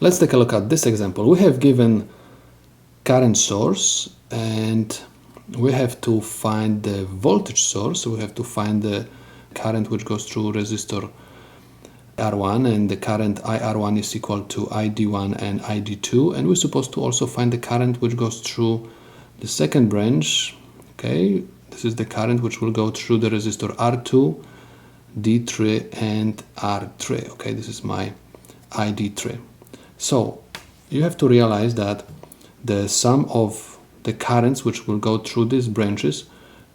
Let's take a look at this example. We have given current source and we have to find the voltage source. So we have to find the current which goes through resistor R1, and the current IR1 is equal to ID1 and ID2, and we're supposed to also find the current which goes through the second branch. Okay, this is the current which will go through the resistor R2, D3 and R3. Okay, this is my ID3. So you have to realize that the sum of the currents which will go through these branches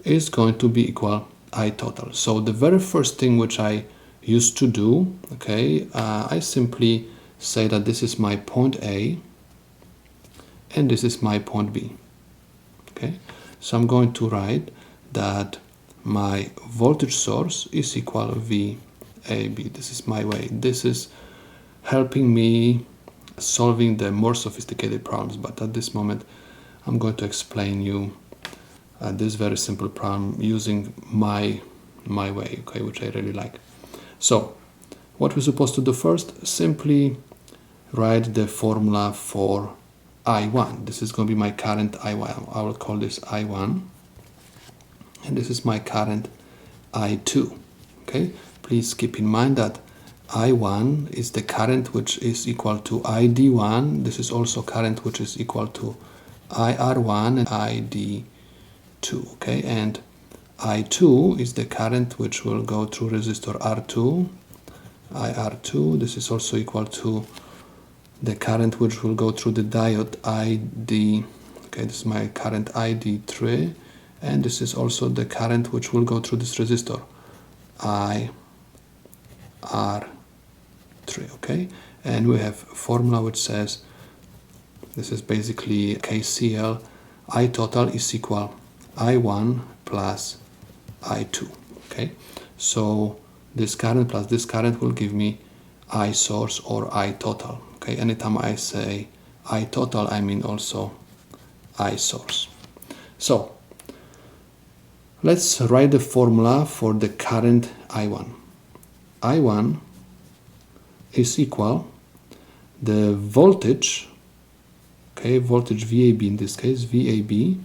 is going to be equal I total. So the very first thing which I used to do, okay, I simply say that this is my point A and this is my point B. Okay, so I'm going to write that my voltage source is equal VAB. This is my way. This is helping me solving the more sophisticated problems, but at this moment I'm going to explain you this very simple problem using my way, okay, which I really like. So what we're supposed to do first, simply write the formula for I1. This is going to be my current I1. I will call this I1, and this is my current I2. Okay, please keep in mind that I1 is the current which is equal to ID1. This is also current which is equal to IR1 and ID2. Okay, and I2 is the current which will go through resistor R2, IR2. This is also equal to the current which will go through the diode ID. Okay, this is my current ID3, and this is also the current which will go through this resistor IR3. Okay, and we have a formula which says this is basically KCL. I total is equal I1 plus I2. Okay, so this current plus this current will give me I source or I total. Okay, anytime I say I total, I mean also I source. So let's write the formula for the current I1. I1 is equal the voltage, okay, voltage VAB in this case, VAB,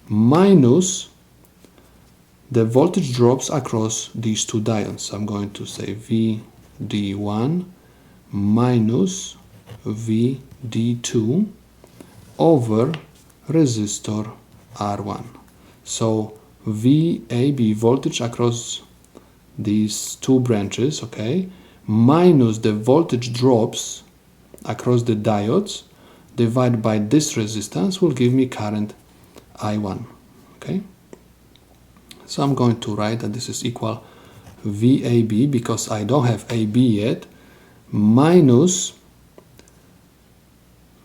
minus the voltage drops across these two diodes. I'm going to say VD1 minus VD2 over resistor R1. So VAB, voltage across these two branches, okay, minus the voltage drops across the diodes divided by this resistance will give me current I1. Okay, so I'm going to write that this is equal VAB, because I don't have AB yet, minus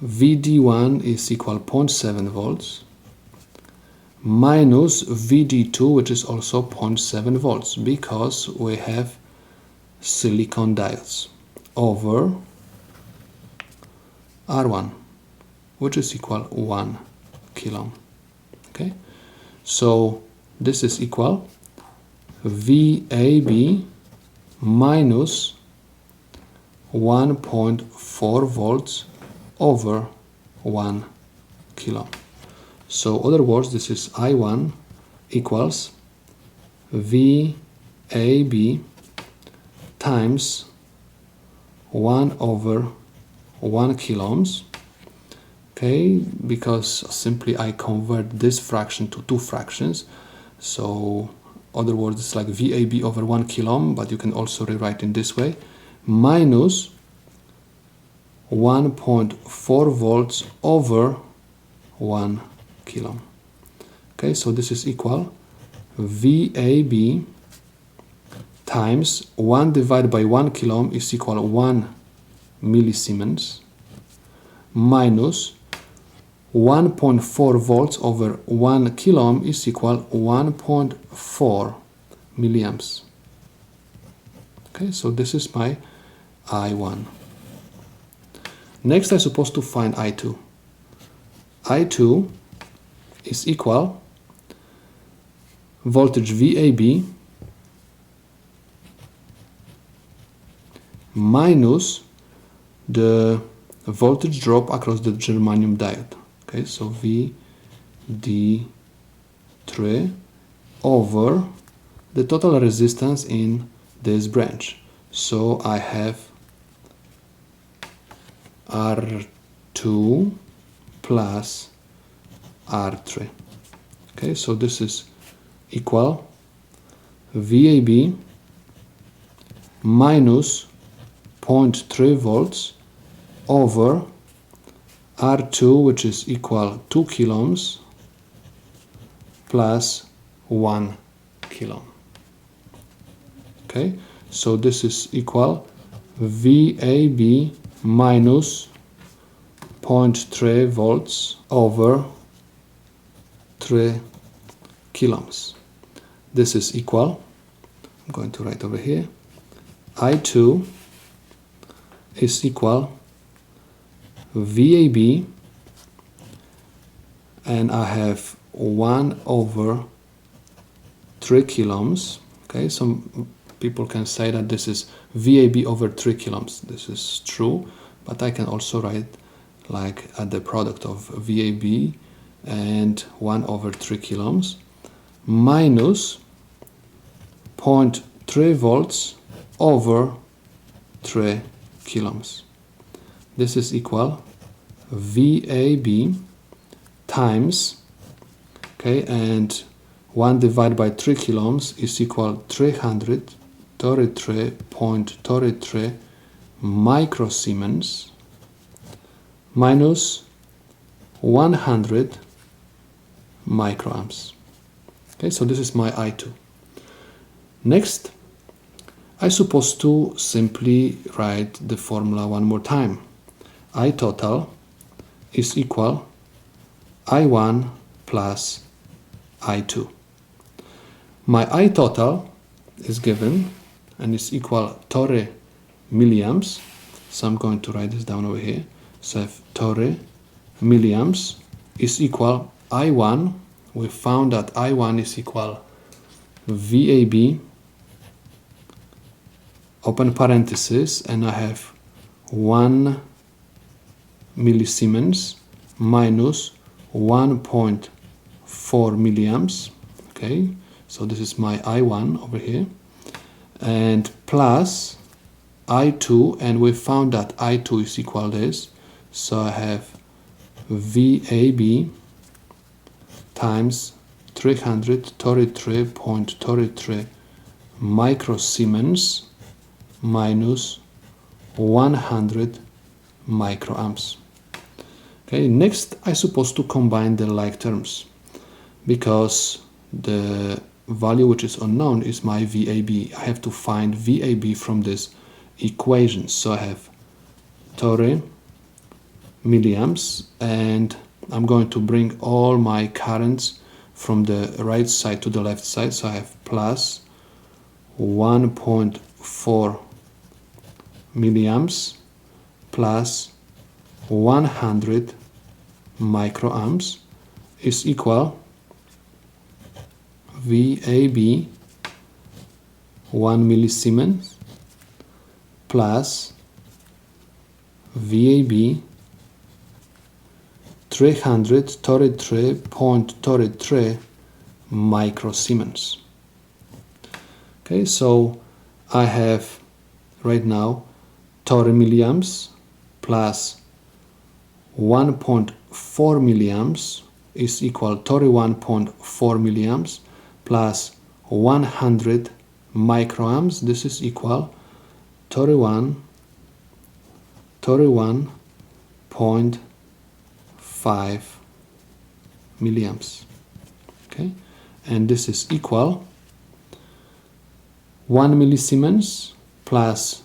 VD1 is equal 0.7 volts minus VD2, which is also 0.7 volts, because we have silicon diodes, over R1, which is equal 1 kilo. Okay, so this is equal VAB minus 1.4 volts over 1 kilo. So other words, this is I1 equals VAB times 1 over 1 kilo ohms. Okay, because simply I convert this fraction to two fractions. So other words, it's like VAB over 1 kilo ohm, but you can also rewrite in this way, minus 1.4 volts over 1 kilo ohm. Okay, so this is equal VAB times 1 divided by 1 kilo ohm is equal 1 millisiemens minus 1.4 volts over 1 kilo ohm is equal 1.4 milliamps. Okay, so this is my I1. Next, I'm supposed to find I2. I2 is equal voltage VAB minus the voltage drop across the germanium diode. Okay, so VD3 over the total resistance in this branch. So I have R2 plus R3. Okay, so this is equal VAB minus 0.3 volts over R2, which is equal 2 kilo ohms plus 1 kilo ohm. Okay, so this is equal VAB minus 0.3 volts over 3 kilo ohms. This is equal, I'm going to write over here, I2 is equal VAB, and I have 1 over 3 kilo ohms. Okay, some people can say that this is VAB over 3 kilo ohms. This is true, but I can also write like the product of VAB and 1 over 3 kilo ohms minus 0.3 volts over 3 kilo ohms. This is equal VAB times, okay, and 1 divided by 3 kilo ohms is equal 333.33 microsiemens minus 100 microamps. Okay, so this is my I2. Next, I'm supposed to simply write the formula one more time. I total is equal I1 plus I2. My I total is given and is equal 30 milliamps. So I'm going to write this down over here. So I have 30 milliamps is equal I1. We found that I1 is equal VAB, open parenthesis, and I have 1 millisiemens minus 1.4 milliamps. Okay, so this is my I1 over here, and plus I2, and we found that I2 is equal this, so I have VAB times 333.33 microsiemens minus 100 microamps. Okay, next I'm supposed to combine the like terms, because the value which is unknown is my VAB. I have to find VAB from this equation. So I have 30 milliamps, and I'm going to bring all my currents from the right side to the left side. So I have plus 1.4 milliamps plus 100 microamps is equal VAB 1 millisiemens plus VAB 333.33 microsiemens. Okay, so I have right now 30 milliamps plus 1.4 milliamps is equal 31.4 milliamps plus 100 microamps. This is equal 31.5 milliamps. Okay, and this is equal 1 millisiemens plus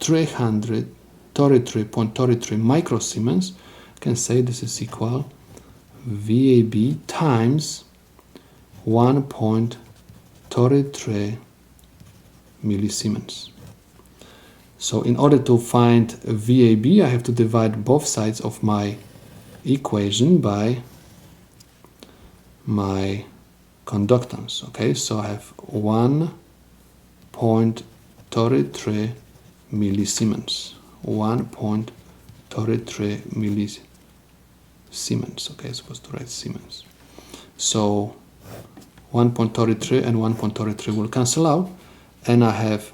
333.33 microsiemens. I can say this is equal VAB times 1.33 millisiemens. So in order to find VAB, I have to divide both sides of my equation by my conductance. Okay, so I have 1.33 millisiemens. 1.33 millisiemens. Okay, I'm supposed to write Siemens. So 1.33 and 1.33 will cancel out, and I have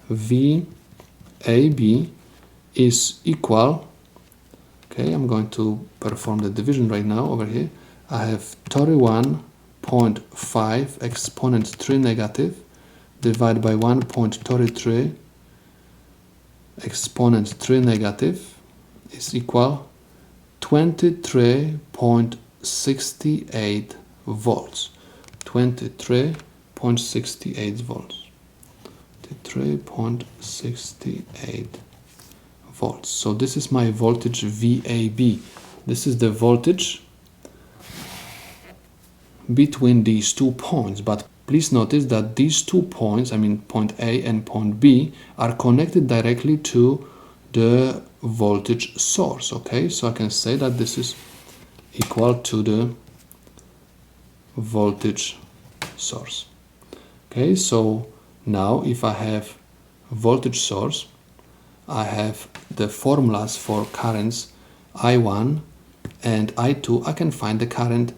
VAB is equal, okay, I'm going to perform the division right now over here. I have 31.5 exponent 3 negative divided by 1.33 exponent 3 negative is equal 23.68 volts. 23.68 volts. 23.68 volts. So this is my voltage VAB. This is the voltage between these 2 points, but please notice that these 2 points, I mean point A and point B, are connected directly to the voltage source. Okay, so I can say that this is equal to the voltage source. Okay, so now if I have voltage source, I have the formulas for currents I1 and I2. I can find the current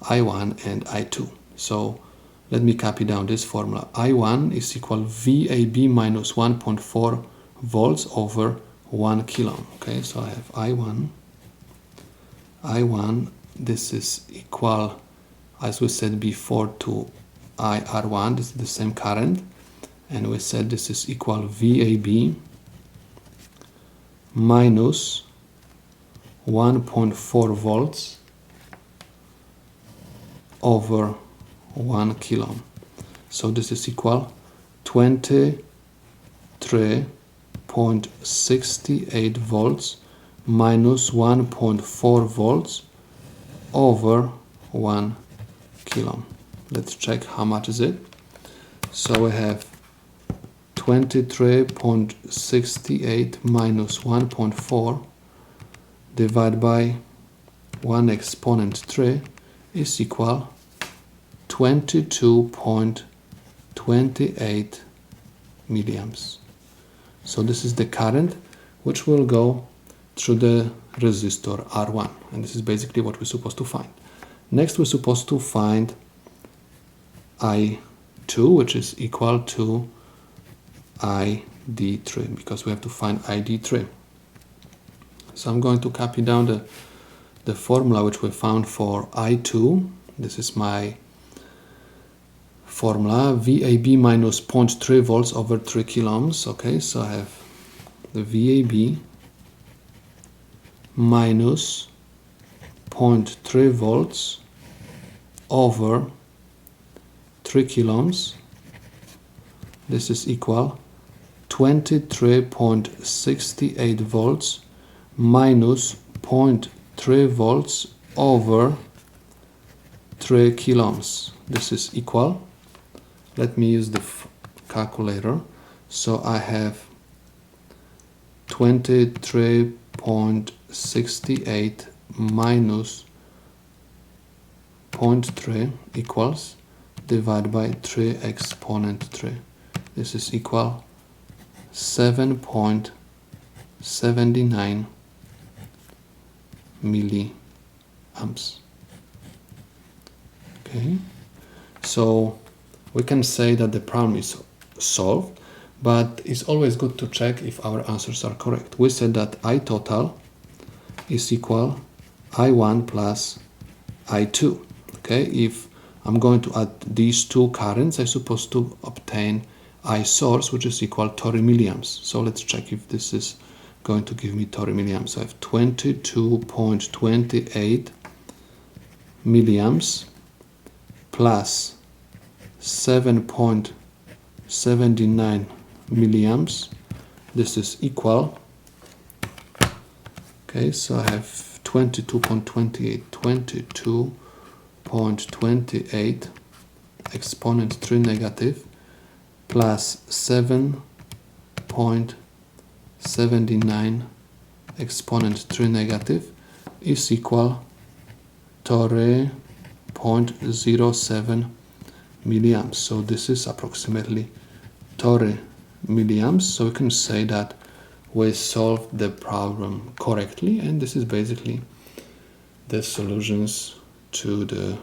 I1 and I2. So let me copy down this formula. I1 is equal VAB minus 1.4 volts over 1 kilo ohm. Okay, so I have I1, this is equal, as we said before, to IR1. This is the same current, and we said this is equal VAB minus 1.4 volts over 1 kilo ohm. So this is equal 23.68 volts minus 1.4 volts over 1 kilo ohm. Let's check how much is it. So we have 23.68 minus 1.4 divided by 1 exponent 3 is equal 22.28 milliamps. So this is the current which will go through the resistor R1, and this is basically what we're supposed to find. Next we're supposed to find I2, which is equal to ID3, because we have to find ID3. So I'm going to copy down the formula which we found for I2. This is my formula, VAB minus 0.3 volts over 3 kilo ohms. Okay, so I have the VAB minus 0.3 volts over 3 kilo ohms. This is equal 23.68 volts minus 0.3 volts over 3 kilo ohms. This is equal, let me use the calculator. So I have 23.68 minus 0.3 equals divided by 3 exponent 3. This is equal 7.79 milliamps. Okay, so we can say that the problem is solved, but it's always good to check if our answers are correct. We said that I total is equal I1 plus I2. Okay, if I'm going to add these two currents, I'm supposed to obtain I source, which is equal to 30 milliamps. So let's check if this is going to give me 30 milliamps. So I have 22.28 milliamps plus 7.79 milliamps. This is equal, okay, so I have 22.28 exponent 3 negative plus 7.79 exponent 3 negative is equal to 0.07 milliamps. So this is approximately 30 milliamps. So we can say that we solved the problem correctly, and this is basically the solutions to the